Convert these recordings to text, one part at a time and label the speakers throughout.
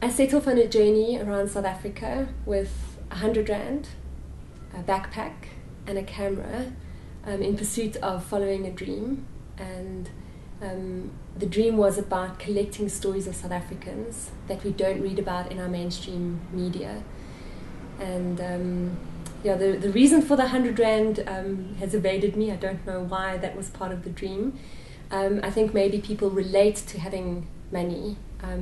Speaker 1: I set off on a journey around South Africa with 100 rand, a backpack and a camera, in pursuit of following a dream. And the dream was about collecting stories of South Africans that we don't read about in our mainstream media. And the reason for the 100 rand has evaded me. I don't know why that was part of the dream. I think maybe people relate to having money.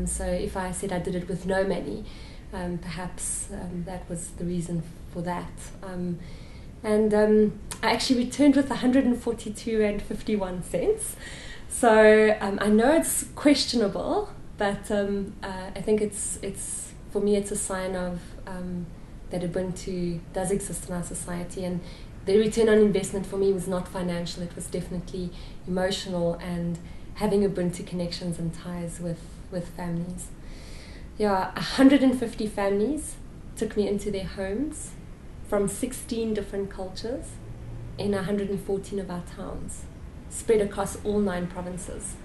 Speaker 1: So if I said I did it with no money, perhaps that was the reason for that. I actually returned with 142.51 rand. So I know it's questionable, but I think it's for me it's a sign of that Ubuntu does exist in our society, and the return on investment for me was not financial. It was definitely emotional and having Ubuntu connections and ties with families. 150 families took me into their homes from 16 different cultures in 114 of our towns, spread across all 9 provinces.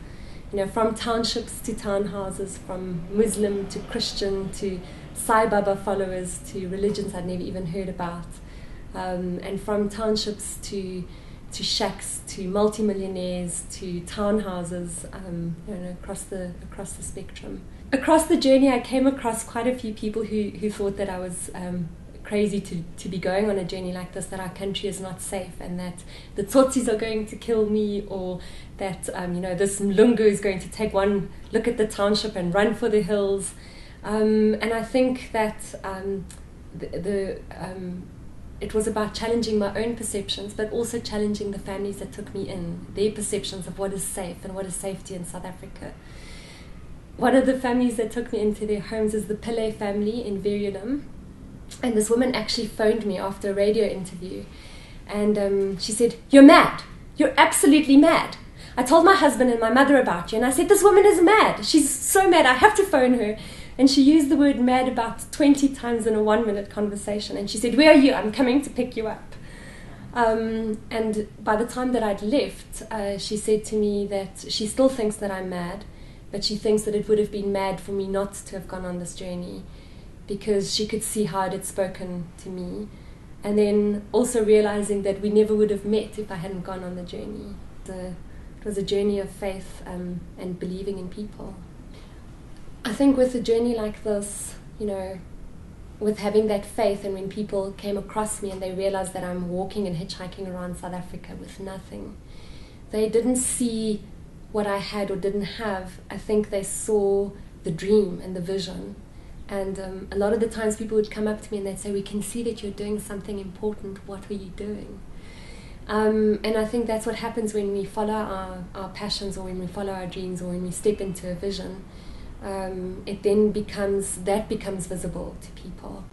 Speaker 1: From townships to townhouses, from Muslim to Christian to Sai Baba followers to religions I'd never even heard about, and from townships to shacks to multimillionaires to townhouses, across the spectrum. Across the journey, I came across quite a few people who thought that I was crazy to be going on a journey like this, that our country is not safe and that the Tsotsis are going to kill me, or that this Mlungu is going to take one look at the township and run for the hills. And I think that it was about challenging my own perceptions, but also challenging the families that took me in, their perceptions of what is safe and what is safety in South Africa. One of the families that took me into their homes is the Pillay family in Verulam. And this woman actually phoned me after a radio interview, and she said, "You're mad. You're absolutely mad. I told my husband and my mother about you, and I said, this woman is mad. She's so mad, I have to phone her." And she used the word mad about 20 times in a 1-minute conversation. And she said, "Where are you? I'm coming to pick you up." And by the time that I'd left, she said to me that she still thinks that I'm mad, but she thinks that it would have been mad for me not to have gone on this journey, because she could see how it had spoken to me. And then also realizing that we never would have met if I hadn't gone on the journey. It was a journey of faith and believing in people. I think with a journey like this, with having that faith, and when people came across me and they realized that I'm walking and hitchhiking around South Africa with nothing, they didn't see what I had or didn't have. I think they saw the dream and the vision. And a lot of the times people would come up to me and they'd say, "We can see that you're doing something important. What were you doing?" And I think that's what happens when we follow our passions, or when we follow our dreams, or when we step into a vision. It then becomes visible to people.